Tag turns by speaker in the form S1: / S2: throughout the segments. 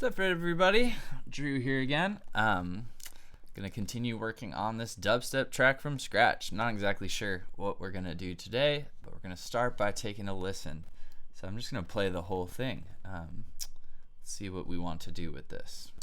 S1: What's up, everybody? Drew here again. Gonna continue working on this dubstep track from scratch. Not exactly sure what we're gonna do today, but we're gonna start by taking a listen. So I'm just gonna play the whole thing. See what we want to do with this.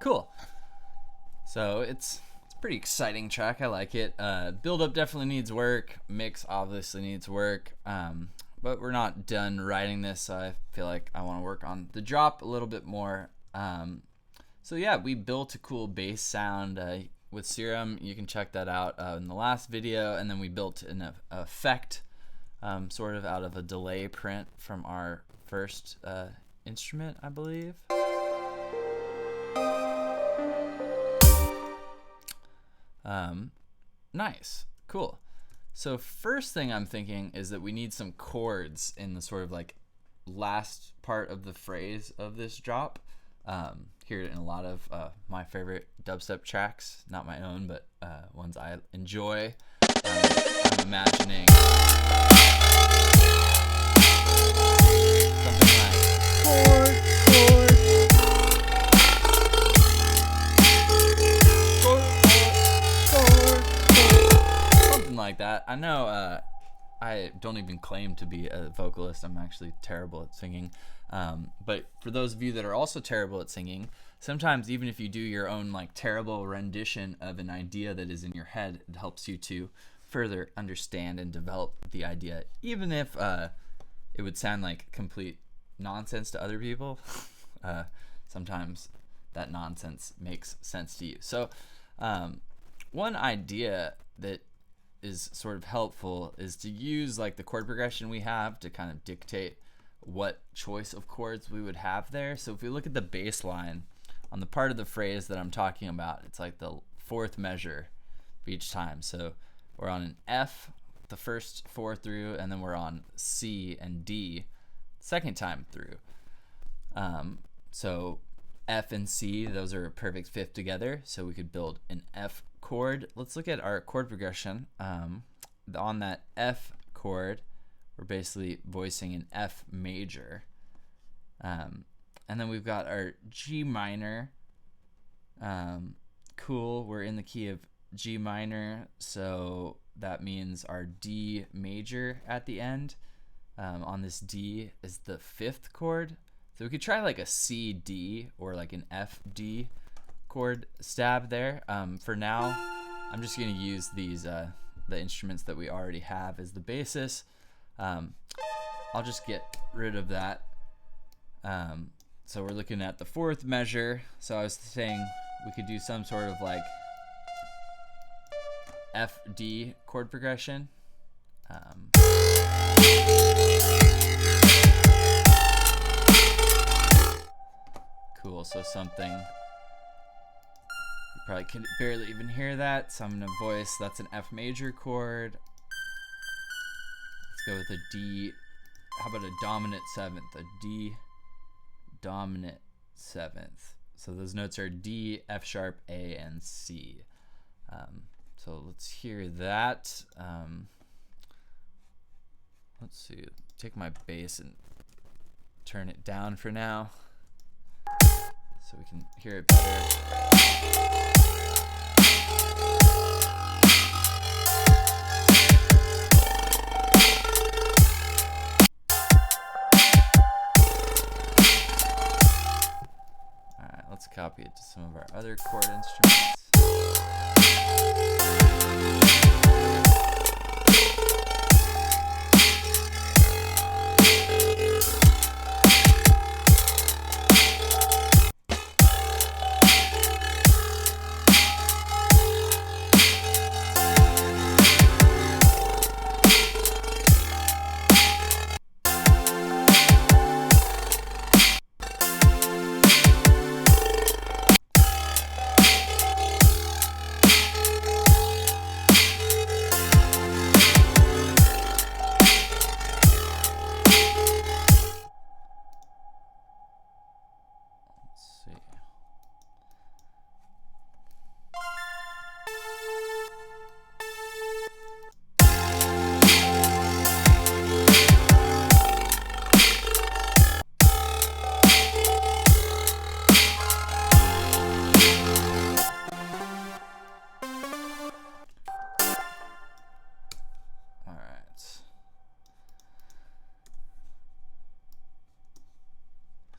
S1: Cool. So it's a pretty exciting track. I like it. Build up definitely needs work. Mix obviously needs work. But we're not done writing this, so I feel like I want to work on the drop a little bit more. So yeah, we built a cool bass sound with Serum. You can check that out in the last video. And then we built an effect sort of out of a delay print from our first instrument, I believe. Nice. Cool. So first thing I'm thinking is that we need some chords in the sort of like last part of the phrase of this drop. Hear it in a lot of my favorite dubstep tracks, not my own, but ones I enjoy. I'm imagining something like chord, chord, like that. I know I don't even claim to be a vocalist. I'm actually terrible at singing. But for those of you that are also terrible at singing, sometimes even if you do your own like terrible rendition of an idea that is in your head, it helps you to further understand and develop the idea, even if it would sound like complete nonsense to other people. Sometimes that nonsense makes sense to you. So one idea that is sort of helpful is to use like the chord progression we have to kind of dictate what choice of chords we would have there. So if we look at the bass line on the part of the phrase that I'm talking about, it's like the fourth measure each time. So we're on an F the first four through, and then we're on C and D second time through. So F and C, those are a perfect fifth together, so we could build an F chord. Let's look at our chord progression. On that F chord, we're basically voicing an F major. And then we've got our G minor. Cool, we're in the key of G minor, so that means our D major at the end on this D is the fifth chord. So we could try like a C D or like an F D chord stab there. For now, I'm just going to use these the instruments that we already have as the basis. I'll just get rid of that. So we're looking at the fourth measure. So I was saying we could do some sort of like F D chord progression. Cool. So something Probably can barely even hear that, so I'm gonna voice. That's an F major chord. Let's go with a D. How about a dominant seventh? A D dominant seventh. So those notes are D, F sharp, A, and C. So let's hear that. Let's see. Take my bass and turn it down for now, so we can hear it better. Alright, let's copy it to some of our other chord instruments.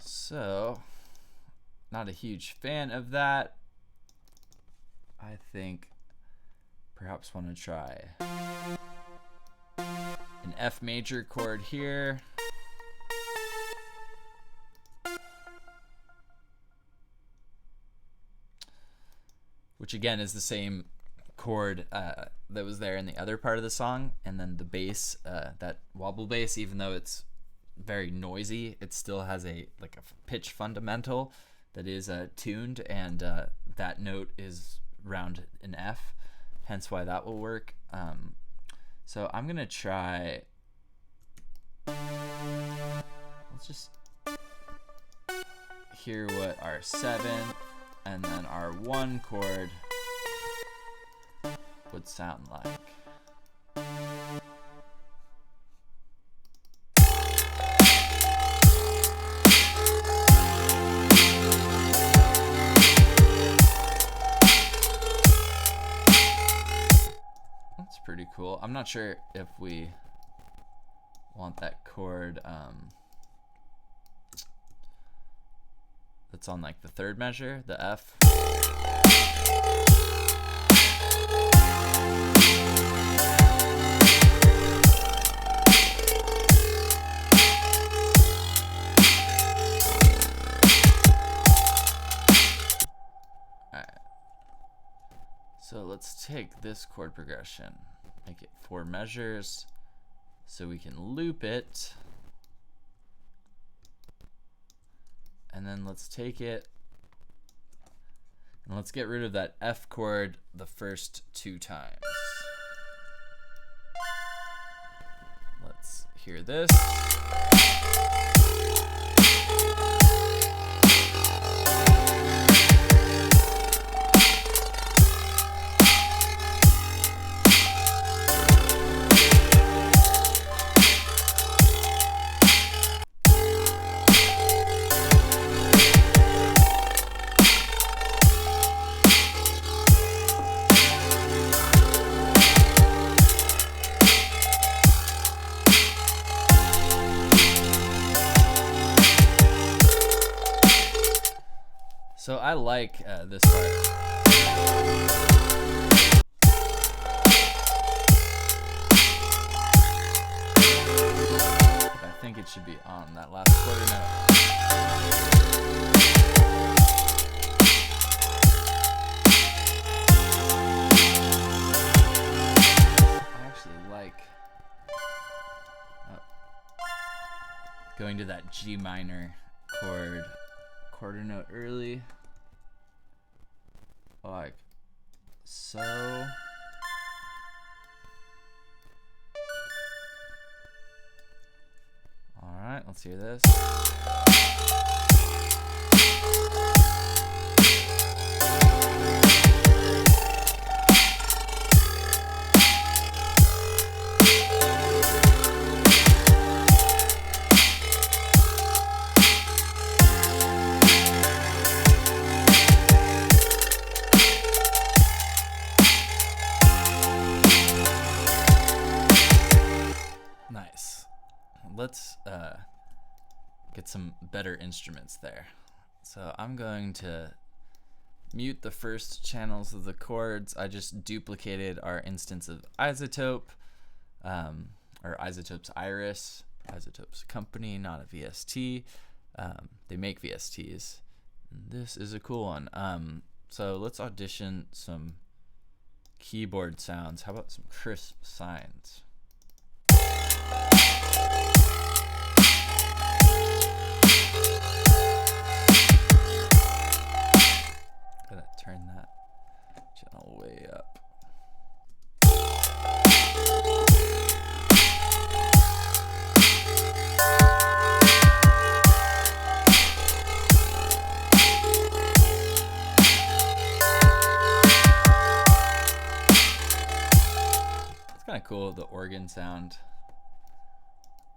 S1: So, not a huge fan of that. I think perhaps want to try an F major chord here. Which again is the same chord that was there in the other part of the song, and then the bass, that wobble bass, even though it's very noisy, it still has a pitch fundamental that is tuned, and that note is round in F, hence why that will work. So I'm gonna try, let's just hear what our 7th and then our 1 chord would sound like. That's pretty cool. I'm not sure if we want that chord that's on like the 3rd measure, the F. So let's take this chord progression, make it 4 measures so we can loop it. And then let's take it and let's get rid of that F chord the first 2 times. Let's hear this. So I like this part. But I think it should be on that last quarter note. I actually like going to that G minor chord, quarter note early. like so. All right, let's hear this. Nice. Let's get some better instruments there. So I'm going to mute the first channels of the chords. I just duplicated our instance of Isotope, or Isotope's Iris, Isotope's company, not a VST. They make VSTs. This is a cool one. So let's audition some keyboard sounds. How about some crisp sines? Gotta turn that channel way up. It's kind of cool, the organ sound.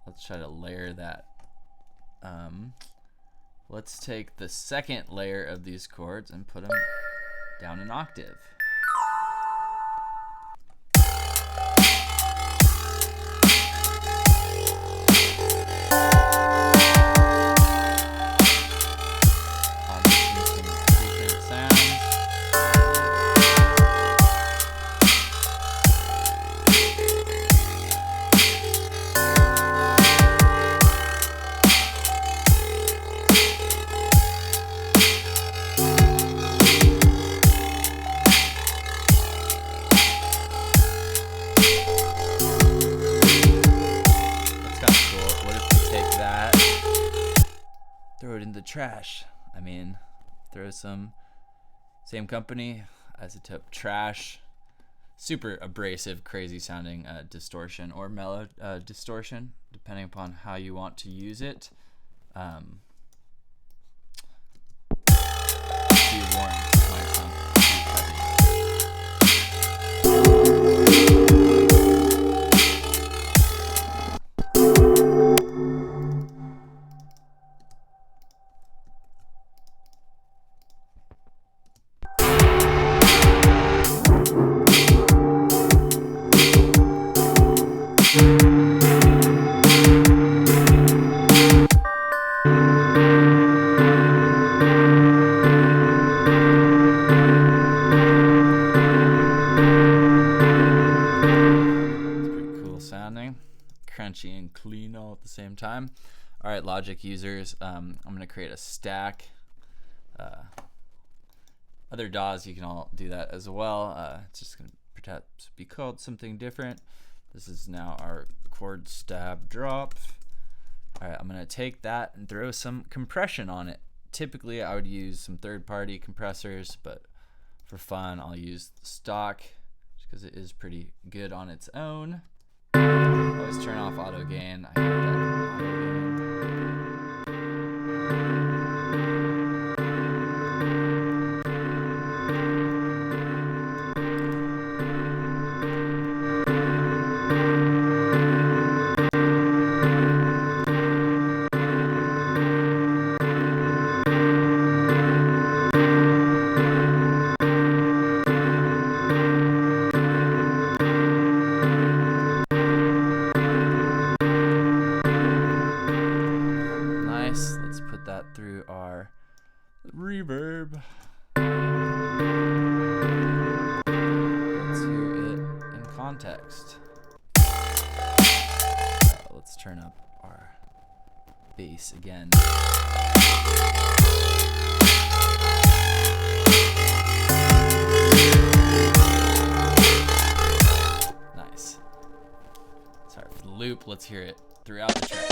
S1: Let's try to layer that. Let's take the second layer of these chords and put them down an octave. Audition some different sounds. Throw it in the trash. I mean, throw some same company, Isotope Trash. Super abrasive, crazy sounding distortion or mellow distortion, depending upon how you want to use it. Be warned, it might sound too heavy. Crunchy and clean all at the same time. All right, Logic users, I'm gonna create a stack. Other DAWs, you can all do that as well. It's just gonna perhaps be called something different. This is now our chord stab drop. All right, I'm gonna take that and throw some compression on it. Typically, I would use some third-party compressors, but for fun, I'll use the stock just because it is pretty good on its own. Always turn off auto gain. I hate that auto through our reverb. Let's hear it in context. Let's turn up our bass again. Nice. Sorry for the loop. Let's hear it throughout the track.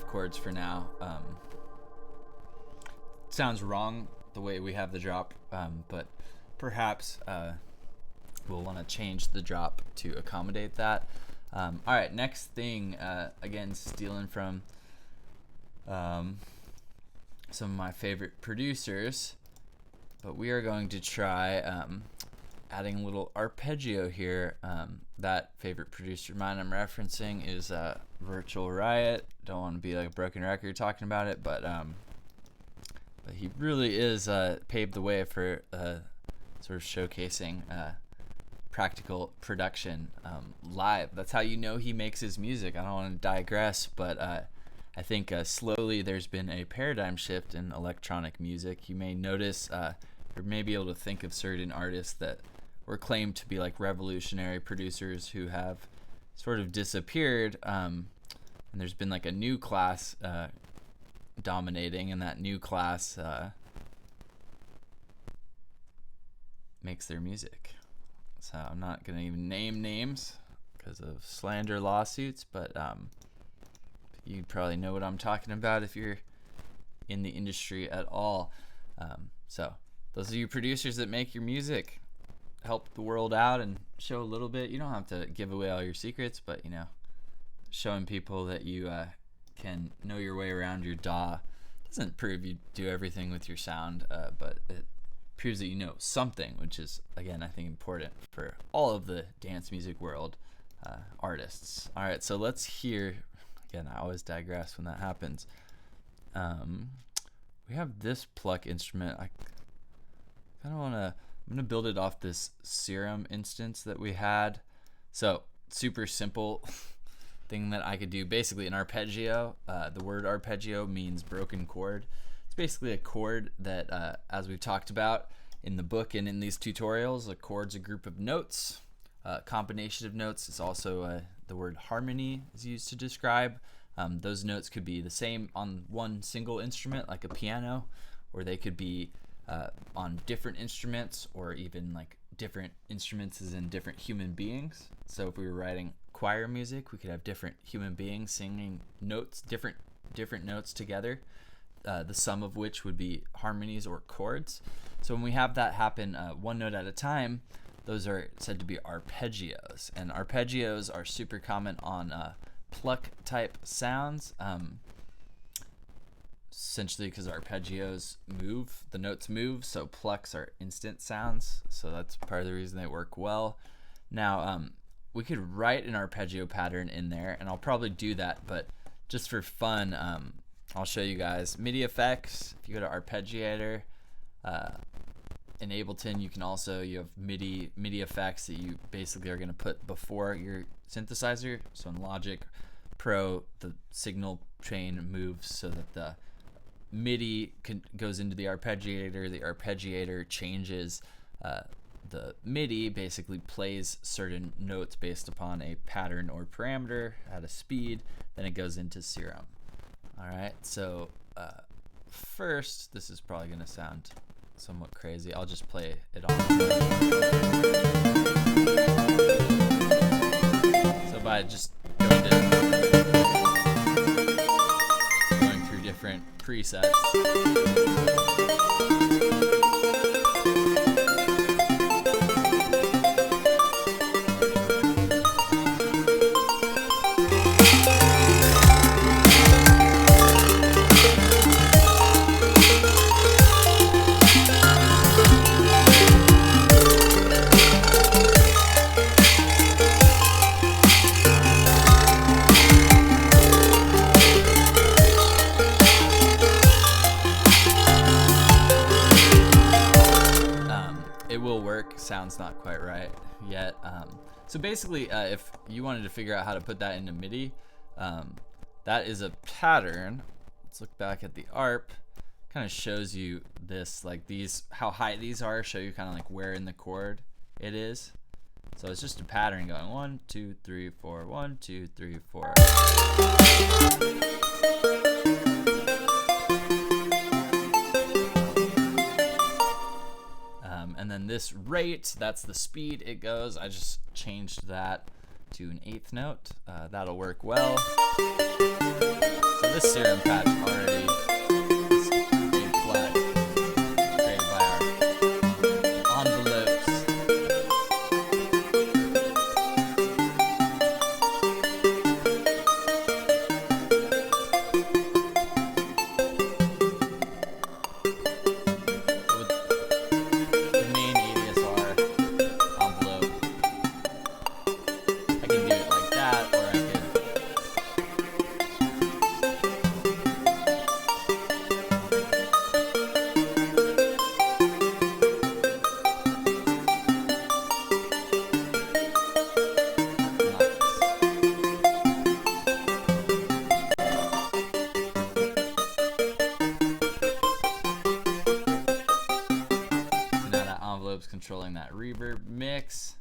S1: chords for now. Sounds wrong the way we have the drop, but perhaps we'll want to change the drop to accommodate that. All right, next thing, again, stealing from some of my favorite producers, but we are going to try adding a little arpeggio here. That favorite producer of mine I'm referencing is Virtual Riot. Don't want to be like a broken record talking about it, but he really is paved the way for sort of showcasing practical production live. That's how you know he makes his music. I don't want to digress, but I think slowly there's been a paradigm shift in electronic music. You may notice or may be able to think of certain artists that were claimed to be like revolutionary producers who have sort of disappeared, and there's been like a new class dominating, and that new class makes their music. So I'm not going to even name names because of slander lawsuits, but you probably know what I'm talking about if you're in the industry at all. So those are you producers that make your music, help the world out and show a little bit. You don't have to give away all your secrets, but you know, showing people that you can know your way around your DAW doesn't prove you do everything with your sound, but it proves that you know something, which is, again, I think important for all of the dance music world artists. All right, so let's hear, again, I always digress when that happens. We have this pluck instrument. I kind of want to, I'm going to build it off this Serum instance that we had. So super simple thing that I could do. Basically an arpeggio, the word arpeggio means broken chord. It's basically a chord that, as we've talked about in the book and in these tutorials, a chord's a group of notes, combination of notes. It's also the word harmony is used to describe. Those notes could be the same on one single instrument like a piano, or they could be on different instruments, or even like different instruments as in different human beings. So if we were writing choir music, we could have different human beings singing notes, different notes together, the sum of which would be harmonies or chords. So when we have that happen one note at a time, those are said to be arpeggios, and arpeggios are super common on pluck type sounds, essentially because arpeggios move, the notes move, so plucks are instant sounds, so that's part of the reason they work well. Now we could write an arpeggio pattern in there, and I'll probably do that, but just for fun, I'll show you guys Midi Effects. If you go to Arpeggiator in Ableton, you can also, you have MIDI effects that you basically are going to put before your synthesizer. So in Logic Pro, the signal chain moves so that the MIDI goes into the arpeggiator. The arpeggiator changes the MIDI, basically plays certain notes based upon a pattern or parameter at a speed. Then it goes into Serum. All right, so first, this is probably going to sound somewhat crazy. I'll just play it on. So by just going through different presets. Sounds not quite right yet. So basically, if you wanted to figure out how to put that into MIDI, that is a pattern. Let's look back at the ARP. Kind of shows you this, like these, how high these are, show you kind of like where in the chord it is. So it's just a pattern going 1, 2, 3, 4, 1, 2, 3, 4. And then this rate, that's the speed it goes. I just changed that to an 8th note. That'll work well. So this Serum patch already is a flag created by our envelopes. With the main ADSR envelope, I can do it like that, or I could envelopes controlling that reverb mix.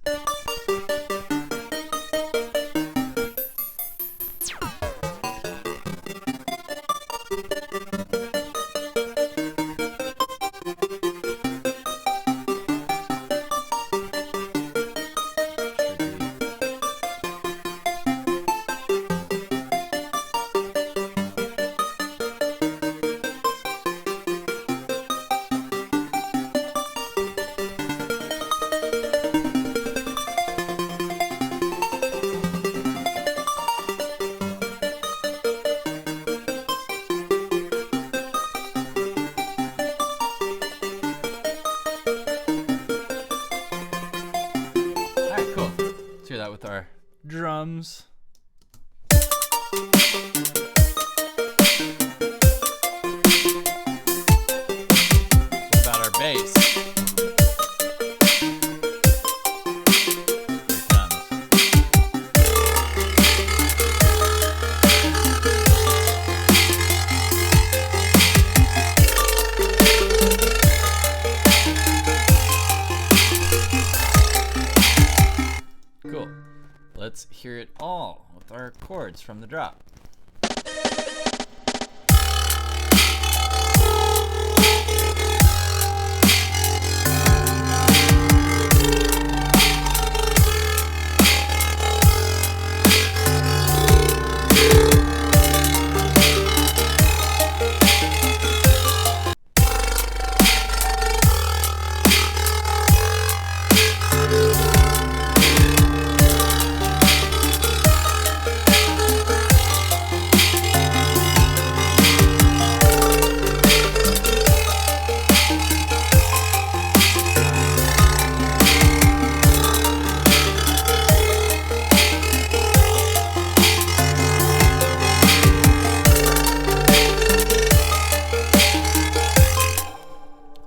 S1: With our drums. What about our bass? Cool. Let's hear it all with our chords from the drop.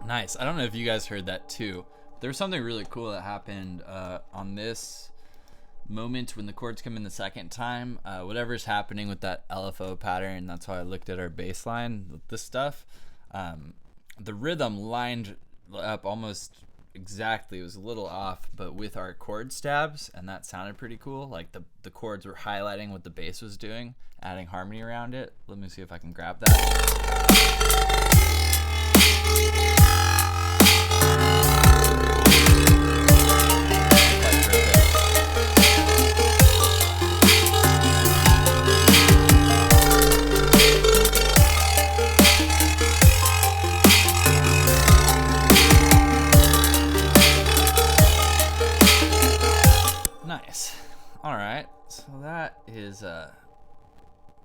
S1: Nice. I don't know if you guys heard that too. There was something really cool that happened on this moment when the chords come in the second time. Whatever's happening with that LFO pattern, that's why I looked at our bass line with this stuff. The rhythm lined up almost exactly. It was a little off, but with our chord stabs, and that sounded pretty cool. Like the chords were highlighting what the bass was doing, adding harmony around it. Let me see if I can grab that. Nice. All right, so that is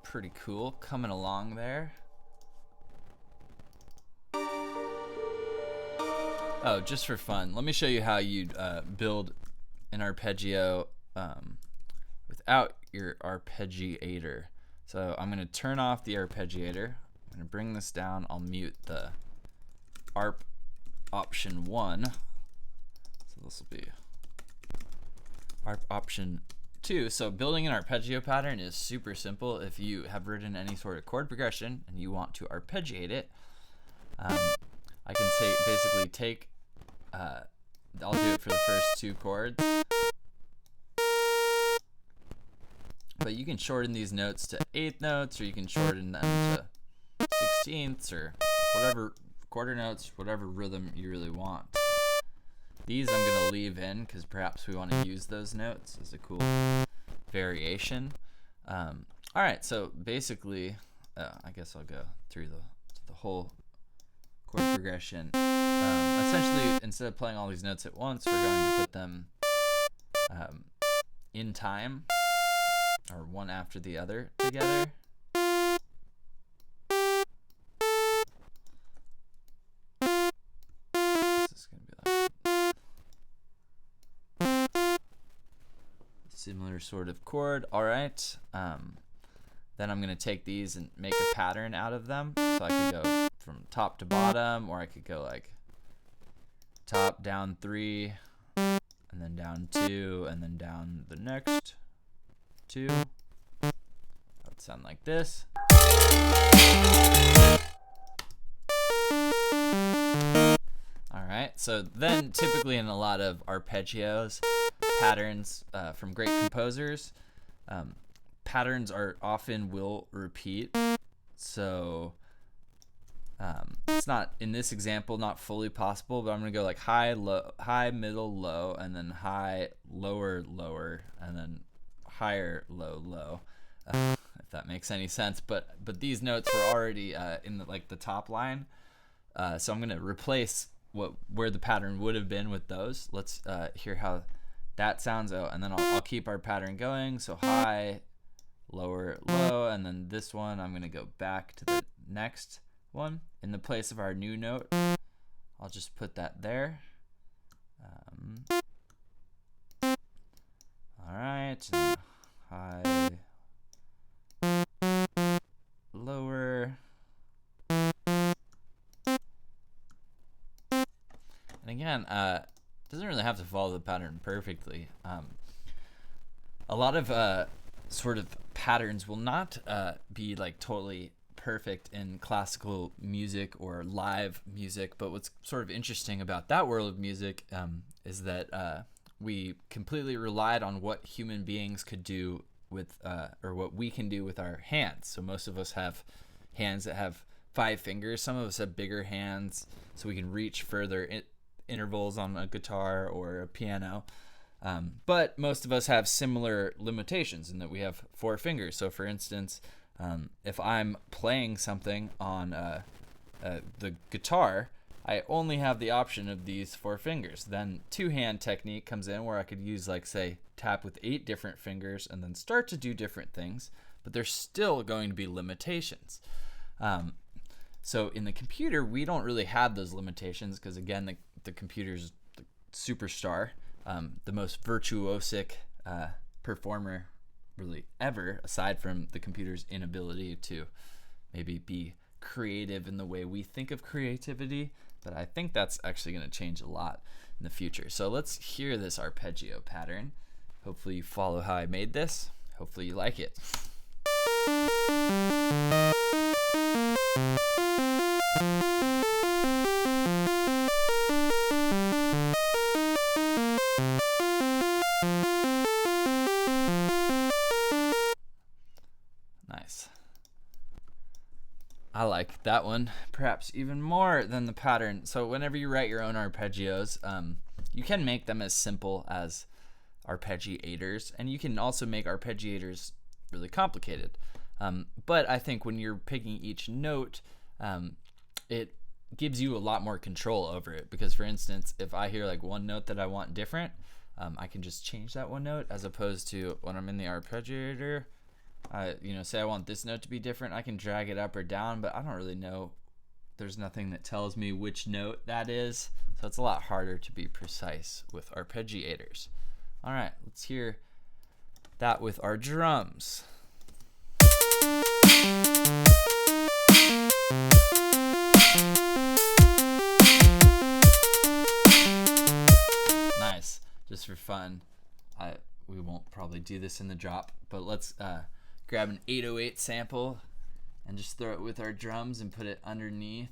S1: pretty cool, coming along there. Oh, just for fun, let me show you how you'd build an arpeggio without your arpeggiator. So I'm gonna turn off the arpeggiator. I'm gonna bring this down. I'll mute the ARP option 1. So this will be ARP option 2. So building an arpeggio pattern is super simple. If you have written any sort of chord progression and you want to arpeggiate it, I can say basically take, I'll do it for the first 2 chords, but you can shorten these notes to 8th notes, or you can shorten them to 16ths, or whatever quarter notes, whatever rhythm you really want. These I'm going to leave in because perhaps we want to use those notes as a cool variation. Alright, so basically I guess I'll go through the whole chord progression. Essentially, instead of playing all these notes at once, we're going to put them in time, or one after the other together. This is going to be like similar sort of chord. All right. Then I'm going to take these and make a pattern out of them. So I could go from top to bottom, or I could go like top, down 3, and then down 2, and then down the next 2. That would sound like this. All right, so then typically in a lot of arpeggios, patterns from great composers, patterns are often will repeat. So it's not, in this example, not fully possible, but I'm gonna go like high, low, high, middle, low, and then high, lower, lower, and then higher, low, low. If that makes any sense. But these notes were already in the top line, so I'm gonna replace where the pattern would have been with those. Let's hear how that sounds. Oh, and then I'll keep our pattern going. So high, lower, low, and then this one I'm gonna go back to the next one in the place of our new note. I'll just put that there. All right, high, lower, and again, doesn't really have to follow the pattern perfectly. A lot of sort of patterns will not be like totally perfect in classical music or live music, but what's sort of interesting about that world of music is that we completely relied on what human beings could do with, or what we can do with our hands. So most of us have hands that have 5 fingers. Some of us have bigger hands, so we can reach further intervals on a guitar or a piano. But most of us have similar limitations in that we have 4 fingers. So for instance, if I'm playing something on the guitar, I only have the option of these 4 fingers. Then 2-hand technique comes in where I could use, like, say, tap with 8 different fingers and then start to do different things, but there's still going to be limitations. So in the computer, we don't really have those limitations because, again, the computer's the superstar, the most virtuosic performer really ever, aside from the computer's inability to maybe be creative in the way we think of creativity. But I think that's actually going to change a lot in the future. So let's hear this arpeggio pattern. Hopefully you follow how I made this. Hopefully you like it. Nice. I like that one perhaps even more than the pattern. So whenever you write your own arpeggios, you can make them as simple as arpeggiators, and you can also make arpeggiators really complicated. But I think when you're picking each note, it gives you a lot more control over it, because for instance, if I hear like one note that I want different, I can just change that one note, as opposed to when I'm in the arpeggiator, say I want this note to be different, I can drag it up or down, but I don't really know. There's nothing that tells me which note that is, so it's a lot harder to be precise with arpeggiators. All right, let's hear that with our drums. Nice. Just for fun, we won't probably do this in the drop, but let's grab an 808 sample and just throw it with our drums and put it underneath.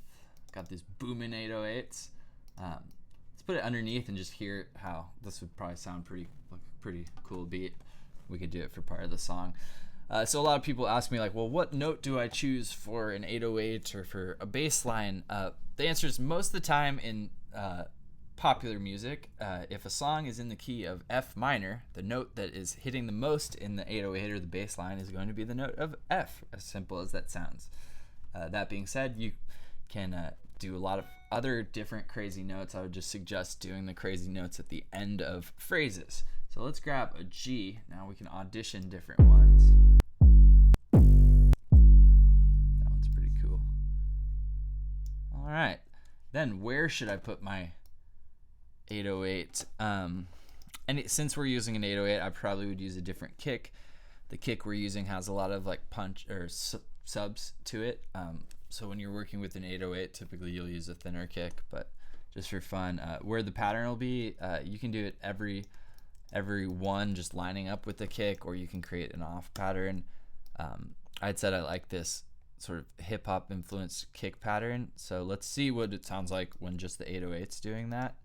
S1: Got these booming 808s. Let's put it underneath and just hear how this would probably sound pretty cool beat. We could do it for part of the song. So a lot of people ask me, like, well, what note do I choose for an 808 or for a bass line? The answer is most of the time in popular music, if a song is in the key of F minor, the note that is hitting the most in the 808 or the bass line is going to be the note of F, as simple as that sounds. That being said, you can do a lot of other different crazy notes. I would just suggest doing the crazy notes at the end of phrases. So let's grab a G. Now we can audition different ones. That one's pretty cool. All right. Then where should I put my 808? Since we're using an 808, I probably would use a different kick. The kick we're using has a lot of like punch or subs to it. So when you're working with an 808, typically you'll use a thinner kick, but just for fun, where the pattern will be, you can do it every one just lining up with the kick, or you can create an off pattern. I'd said I like this sort of hip hop influenced kick pattern. So let's see what it sounds like when just the 808's doing that.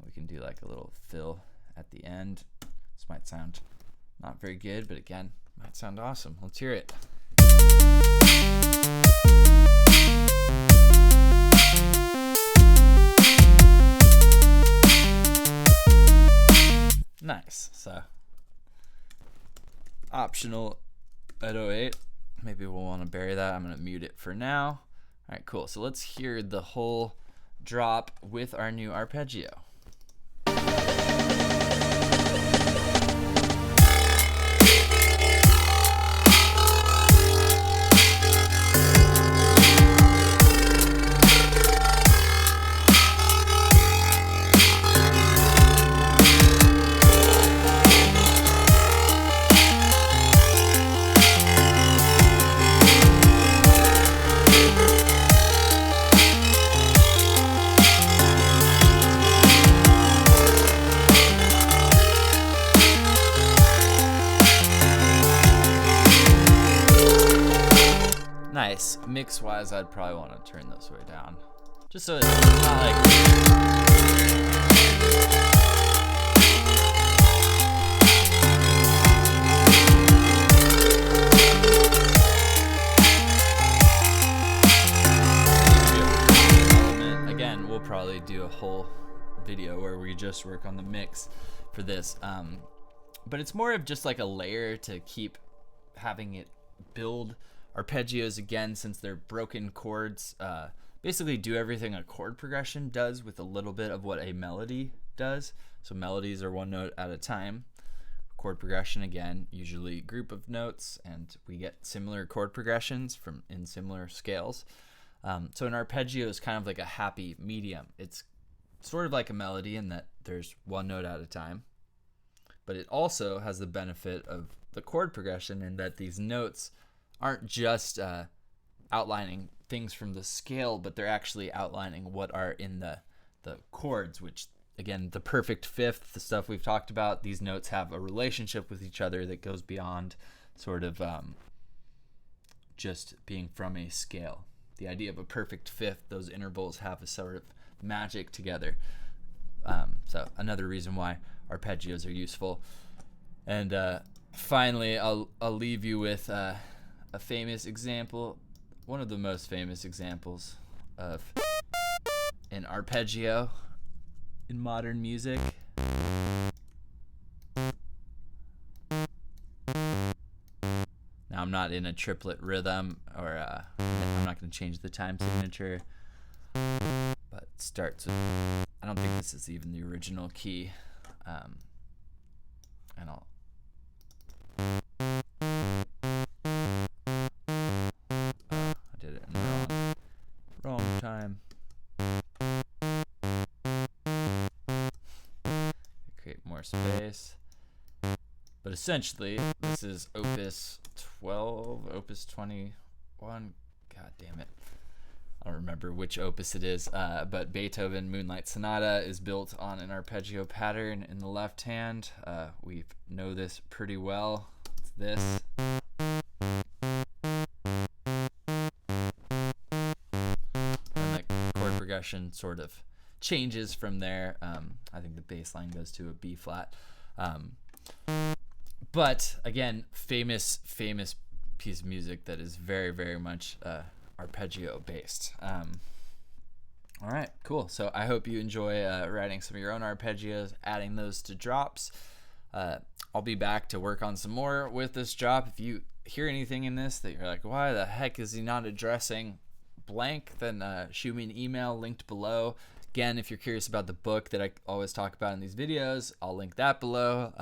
S1: We can do like a little fill at the end. This might sound not very good, but again, might sound awesome. Let's hear it. Nice. So optional 808. Maybe we'll want to bury that. I'm going to mute it for now. All right, cool. So let's hear the whole drop with our new arpeggio. Nice. Mix wise, I'd probably want to turn this way down, just so it's not like. Again, we'll probably do a whole video where we just work on the mix for this, but it's more of just like a layer to keep having it build arpeggios again, since they're broken chords. Basically do everything a chord progression does with a little bit of what a melody does. So melodies are one note at a time. Chord progression, again, usually group of notes, and we get similar chord progressions in similar scales. So an arpeggio is kind of like a happy medium. It's sort of like a melody in that there's one note at a time, but it also has the benefit of the chord progression in that these notes aren't just outlining things from the scale, but they're actually outlining what are in the chords, which, again, the perfect fifth, the stuff we've talked about, these notes have a relationship with each other that goes beyond sort of just being from a scale. The idea of a perfect fifth, those intervals have a sort of magic together. So another reason why arpeggios are useful. And finally, I'll leave you with a famous example, one of the most famous examples of an arpeggio in modern music. Now, I'm not in a triplet rhythm, or I'm not going to change the time signature, but it starts with, I don't think this is even the original key, and I did it in the wrong time. Create more space. But essentially, this is opus 12, opus 21. God damn it. I don't remember which opus it is, but Beethoven Moonlight Sonata is built on an arpeggio pattern in the left hand. We know this pretty well. It's this. And the chord progression sort of changes from there. I think the bass line goes to a B flat. But again, famous piece of music that is very, very much arpeggio based. All All right, cool. So I hope you enjoy writing some of your own arpeggios, adding those to drops. I'll be back to work on some more with this drop. If you hear anything in this that you're like, why the heck is he not addressing blank, then shoot me an email linked below. Again, if you're curious about the book that I always talk about in these videos, I'll link that below.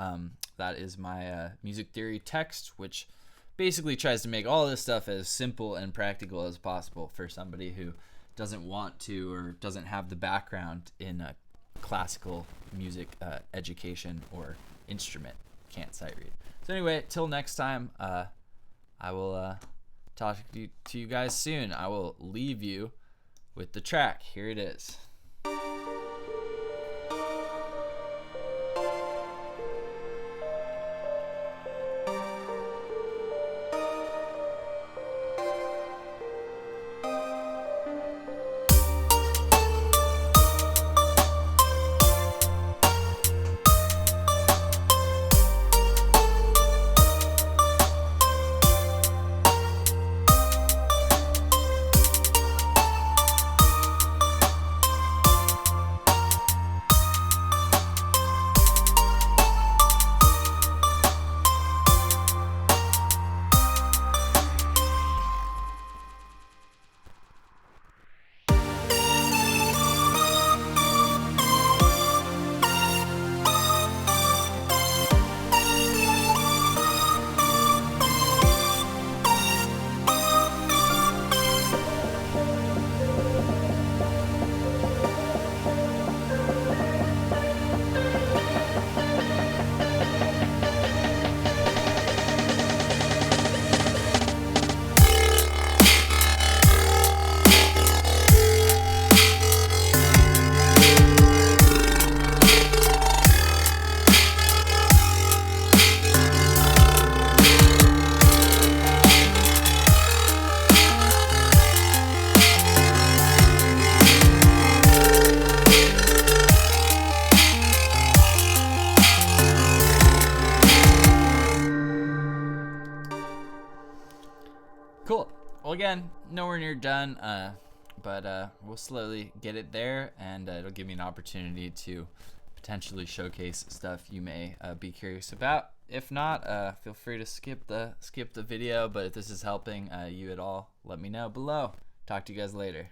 S1: That is my music theory text, which basically tries to make all this stuff as simple and practical as possible for somebody who doesn't want to or doesn't have the background in classical music education or instrument. Can't sight read. So anyway, till next time, I will talk to you guys soon. I will leave you with the track. Here it is. Cool. Well, again, nowhere near done, but we'll slowly get it there, and it'll give me an opportunity to potentially showcase stuff you may be curious about. If not, feel free to skip the video. But if this is helping you at all, let me know below. Talk to you guys later.